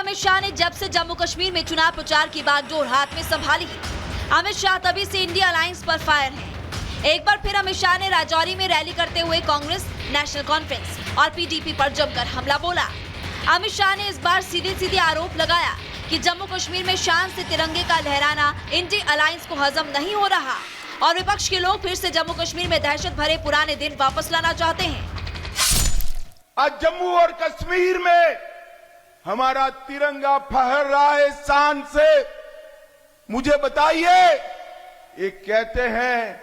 अमित शाह ने जब से जम्मू कश्मीर में चुनाव प्रचार की बागडोर हाथ में संभाली, अमित शाह तभी से इंडिया अलायंस पर फायर है। एक बार फिर अमित शाह ने राजौरी में रैली करते हुए कांग्रेस, नेशनल कॉन्फ्रेंस और पीडीपी पर जमकर हमला बोला। अमित शाह ने इस बार सीधे आरोप लगाया कि जम्मू कश्मीर में शान से तिरंगे का लहराना इंडिया अलायंस को हजम नहीं हो रहा और विपक्ष के लोग फिर से जम्मू कश्मीर में दहशत भरे पुराने दिन वापस लाना चाहते हैं। आज जम्मू और कश्मीर में हमारा तिरंगा फहर रहा है शान से। मुझे बताइए, ये कहते हैं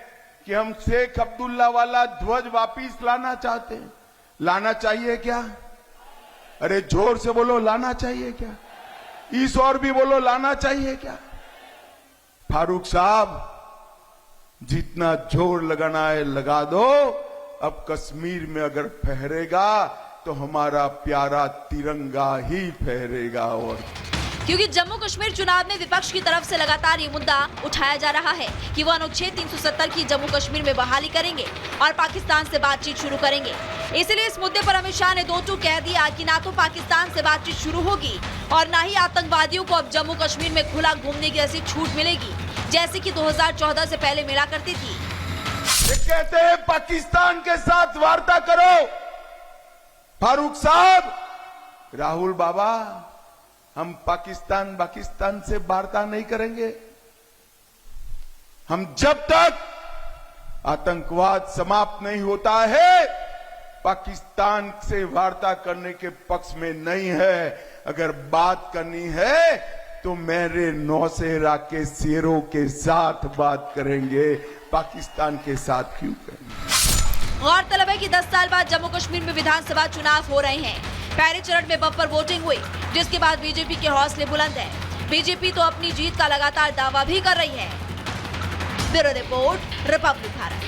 कि हम शेख अब्दुल्ला वाला ध्वज वापिस लाना चाहते हैं। लाना चाहिए क्या? अरे जोर से बोलो, लाना चाहिए क्या? इस और भी बोलो, लाना चाहिए क्या? फारूक साहब, जितना जोर लगाना है लगा दो। अब कश्मीर में अगर फहरेगा तो हमारा प्यारा तिरंगा ही फहरेगा। और क्योंकि जम्मू कश्मीर चुनाव में विपक्ष की तरफ से लगातार ये मुद्दा उठाया जा रहा है कि वो अनुच्छेद 370 की जम्मू कश्मीर में बहाली करेंगे और पाकिस्तान से बातचीत शुरू करेंगे। इसलिए इस मुद्दे पर अमित शाह ने दो टूक कह दिया कि ना तो पाकिस्तान से बातचीत शुरू होगी और ना ही आतंकवादियों को अब जम्मू कश्मीर में खुला घूमने की ऐसी छूट मिलेगी जैसे कि 2014 से पहले मिला करती थी। ये कहते हैं पाकिस्तान के साथ वार्ता करो। फारूक साहब, राहुल बाबा, हम पाकिस्तान से वार्ता नहीं करेंगे। हम जब तक आतंकवाद समाप्त नहीं होता है पाकिस्तान से वार्ता करने के पक्ष में नहीं है। अगर बात करनी है तो मेरे नौसेना के शेरों के साथ बात करेंगे, पाकिस्तान के साथ क्यों करेंगे? गौरतलब है कि 10 साल बाद जम्मू कश्मीर में विधानसभा चुनाव हो रहे हैं। पहले चरण में बम्पर वोटिंग हुई, जिसके बाद बीजेपी के हौसले बुलंद हैं। बीजेपी तो अपनी जीत का लगातार दावा भी कर रही है। Bureau report, Republic Bharat.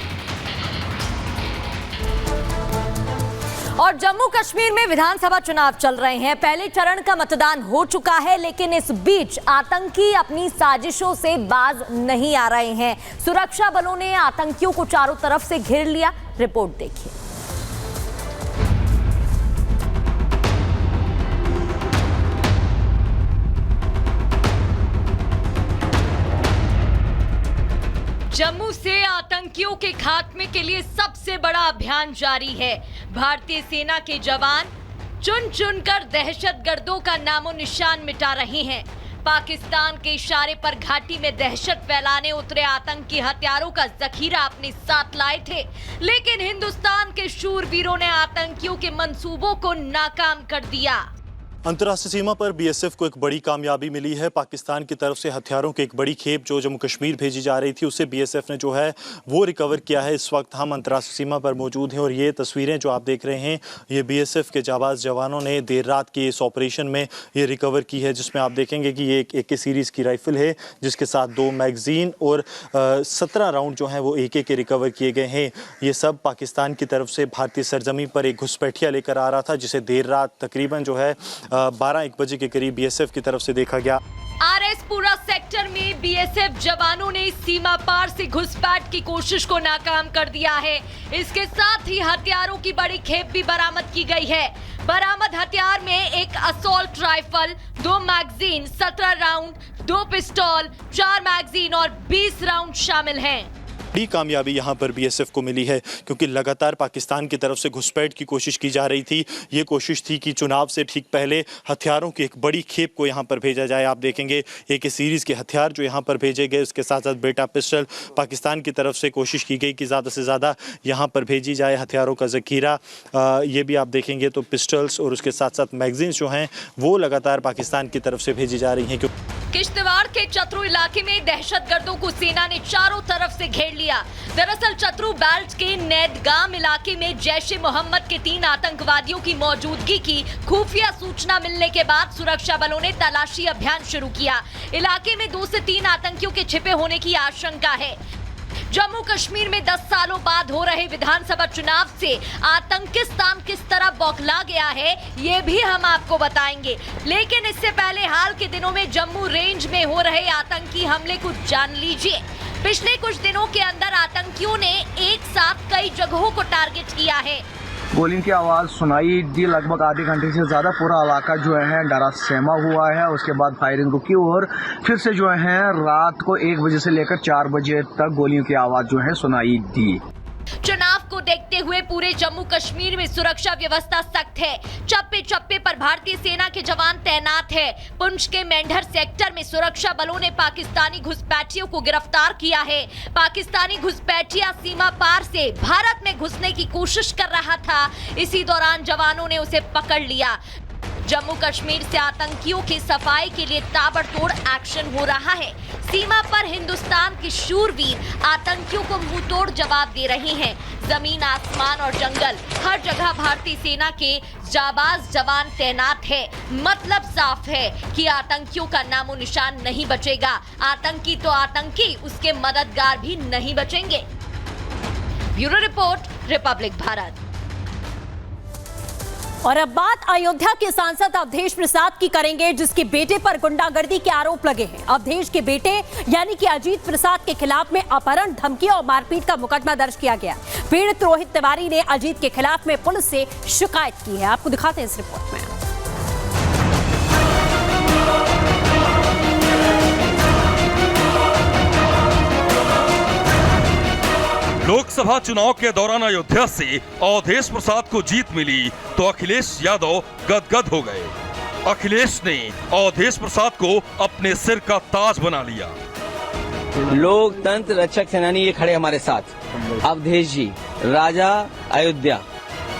और जम्मू कश्मीर में विधानसभा चुनाव चल रहे हैं। पहले चरण का मतदान हो चुका है, लेकिन इस बीच आतंकी अपनी साजिशों से बाज नहीं आ रहे हैं। सुरक्षा बलों ने आतंकियों को चारों तरफ से घेर लिया। रिपोर्ट देखिए। जम्मू से आतंकियों के खात्मे के लिए सबसे बड़ा अभियान जारी है। भारतीय सेना के जवान चुन चुनकर दहशतगर्दों का नामो निशान मिटा रहे हैं। पाकिस्तान के इशारे पर घाटी में दहशत फैलाने उतरे आतंकी हथियारों का जखीरा अपने साथ लाए थे, लेकिन हिंदुस्तान के शूरवीरों ने आतंकियों के मंसूबों को नाकाम कर दिया। अंतर्राष्ट्रीय सीमा पर बीएसएफ को एक बड़ी कामयाबी मिली है। पाकिस्तान की तरफ से हथियारों की एक बड़ी खेप जो जम्मू कश्मीर भेजी जा रही थी, उसे बीएसएफ ने जो है वो रिकवर किया है। इस वक्त हम अंतर्राष्ट्रीय सीमा पर मौजूद हैं और ये तस्वीरें जो आप देख रहे हैं, ये बीएसएफ के जाबाज जवानों ने देर रात की इस ऑपरेशन में ये रिकवर की है, जिसमें आप देखेंगे कि ये एक AK सीरीज़ की राइफल है, जिसके साथ 2 मैगजीन और 17 राउंड जो हैं वो AK के रिकवर किए गए हैं। ये सब पाकिस्तान की तरफ से भारतीय सरजमीन पर एक घुसपैठिया लेकर आ रहा था, जिसे देर रात तकरीबन जो है 12-1 बजे के करीब बीएसएफ की तरफ से देखा गया। आरएसपुरा सेक्टर में बीएसएफ जवानों ने सीमा पार से घुसपैठ की कोशिश को नाकाम कर दिया है। इसके साथ ही हथियारों की बड़ी खेप भी बरामद की गई है। बरामद हथियार में एक असॉल्ट राइफल, 2 मैगजीन, 17 राउंड, 2 पिस्तौल, 4 मैगजीन और 20 राउंड शामिल हैं। बड़ी कामयाबी यहाँ पर बीएसएफ को मिली है, क्योंकि लगातार पाकिस्तान की तरफ से घुसपैठ की कोशिश की जा रही थी। ये कोशिश थी कि चुनाव से ठीक पहले हथियारों की एक बड़ी खेप को यहाँ पर भेजा जाए। आप देखेंगे AK सीरीज़ के हथियार जो यहाँ पर भेजे गए, उसके साथ साथ बेटा पिस्टल पाकिस्तान की तरफ से कोशिश की गई कि ज़्यादा से ज़्यादा यहाँ पर भेजी जाए हथियारों का ज़खीरा। ये भी आप देखेंगे तो पिस्टल्स और उसके साथ साथ मैगजीन्स जो हैं वो लगातार पाकिस्तान की तरफ से भेजी जा रही हैं। किश्तवाड़ के चतरू इलाके में दहशतगर्दों को सेना ने चारों तरफ से घेर लिया। दरअसल चतरू बेल्ट के नैदगाम इलाके में जैश ए मोहम्मद के 3 आतंकवादियों की मौजूदगी की खुफिया सूचना मिलने के बाद सुरक्षा बलों ने तलाशी अभियान शुरू किया। इलाके में 2 से 3 आतंकियों के छिपे होने की आशंका है। जम्मू कश्मीर में 10 सालों बाद हो रहे विधानसभा चुनाव से आतंकिस्तान किस तरह बौखला गया है, ये भी हम आपको बताएंगे। लेकिन इससे पहले हाल के दिनों में जम्मू रेंज में हो रहे आतंकी हमले को जान लीजिए। पिछले कुछ दिनों के अंदर आतंकियों ने एक साथ कई जगहों को टारगेट किया है। गोलियों की आवाज़ सुनाई दी। लगभग आधे घंटे से ज़्यादा पूरा इलाका जो है डरा सहमा हुआ है। उसके बाद फायरिंग रुकी और फिर से जो है रात को 1 बजे से लेकर 4 बजे तक गोलियों की आवाज़ जो है सुनाई दी। चुनाव को देखते हुए पूरे जम्मू कश्मीर में सुरक्षा व्यवस्था सख्त है। चप्पे चप्पे पर भारतीय सेना के जवान तैनात है। पुंछ के मेंढर सेक्टर में सुरक्षा बलों ने पाकिस्तानी घुसपैठियों को गिरफ्तार किया है। पाकिस्तानी घुसपैठिया सीमा पार से भारत में घुसने की कोशिश कर रहा था। इसी दौरान जवानों ने उसे पकड़ लिया। जम्मू कश्मीर से आतंकियों की सफाई के लिए ताबड़तोड़ एक्शन हो रहा है। सीमा पर हिंदुस्तान के शूरवीर आतंकियों को मुंहतोड़ जवाब दे रहे हैं। जमीन, आसमान और जंगल, हर जगह भारतीय सेना के जाबाज जवान तैनात है। मतलब साफ है कि आतंकियों का नामो निशान नहीं बचेगा। आतंकी तो आतंकी, उसके मददगार भी नहीं बचेंगे। Bureau report, Republic Bharat. और अब बात अयोध्या के सांसद अवधेश प्रसाद की करेंगे, जिसके बेटे पर गुंडागर्दी के आरोप लगे हैं। अवधेश के बेटे यानी कि अजीत प्रसाद के खिलाफ में अपहरण, धमकी और मारपीट का मुकदमा दर्ज किया गया। पीड़ित रोहित तिवारी ने अजीत के खिलाफ में पुलिस से शिकायत की है। आपको दिखाते हैं इस रिपोर्ट में। लोकसभा चुनाव के दौरान अयोध्या से अवधेश प्रसाद को जीत मिली तो अखिलेश यादव गदगद हो गए। अखिलेश ने अवधेश प्रसाद को अपने सिर का ताज बना लिया। लोकतंत्र रक्षक सेनानी ये खड़े हमारे साथ, अवधेश जी, राजा अयोध्या।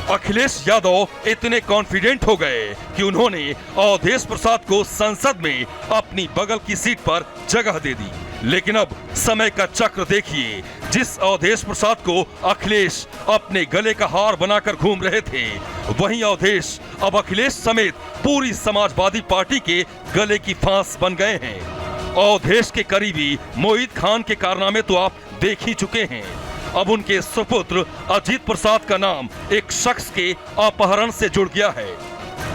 अखिलेश यादव इतने कॉन्फिडेंट हो गए कि उन्होंने अवधेश प्रसाद को संसद में अपनी बगल की सीट पर जगह दे दी। लेकिन अब समय का चक्र देखिए। जिस अवधेश प्रसाद को अखिलेश अपने गले का हार बनाकर घूम रहे थे, वहीं अवधेश अब अखिलेश समेत पूरी समाजवादी पार्टी के गले की फांस बन गए हैं। अवधेश के करीबी मोहित खान के कारनामे तो आप देख ही चुके हैं। अब उनके सुपुत्र अजीत प्रसाद का नाम एक शख्स के अपहरण से जुड़ गया है।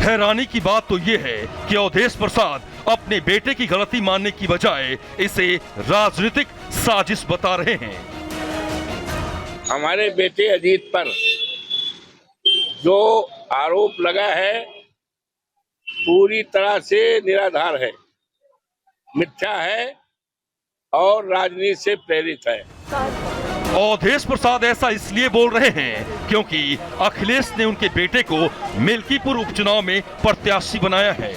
हैरानी की बात तो ये है कि अवधेश प्रसाद अपने बेटे की गलती मानने की बजाय इसे राजनीतिक साजिश बता रहे हैं। हमारे बेटे अजीत पर जो आरोप लगा है पूरी तरह से निराधार है, मिथ्या है और राजनीति से प्रेरित है। अवधेश प्रसाद ऐसा इसलिए बोल रहे हैं क्योंकि अखिलेश ने उनके बेटे को मिल्कीपुर उपचुनाव में प्रत्याशी बनाया है।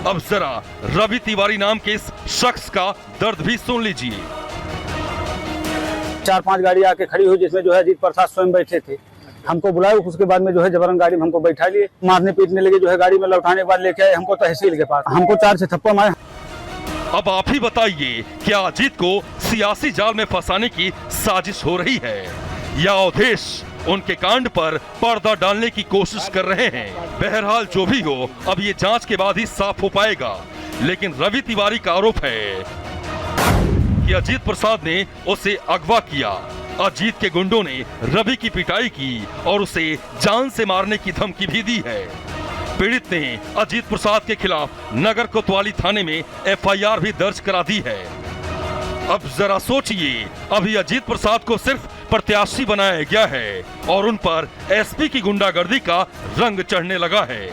अब जरा रवि तिवारी नाम के इस शख्स का दर्द भी सुन लीजिए। 4-5 गाड़ी आके खड़ी हुई, जिसमें जो है अजीत प्रसाद स्वयं बैठे थे। हमको बुलाए, उसके बाद में जो है जबरन गाड़ी में हमको बैठा लिए, मारने पीटने लगे। जो है गाड़ी में लौटाने के बाद लेके आए हमको तहसील के पास, हमको 4 से थप्पड़ मारे। अब आप ही बताइए, क्या अजीत को सियासी जाल में फंसाने की साजिश हो रही है या अवधेश उनके कांड पर पर्दा डालने की कोशिश कर रहे हैं? बहरहाल जो भी हो, अब ये जांच के बाद ही साफ हो पाएगा। लेकिन रवि तिवारी का आरोप है कि अजीत प्रसाद ने उसे अगवा किया। अजीत के गुंडों ने रवि की पिटाई की और उसे जान से मारने की धमकी भी दी है। पीड़ित ने अजीत प्रसाद के खिलाफ नगर कोतवाली थाने में एफआईआर भी दर्ज करा दी है। अब जरा सोचिए, अभी अजीत प्रसाद को सिर्फ प्रत्याशी बनाया गया है और उन पर एसपी की गुंडागर्दी का रंग चढ़ने लगा है।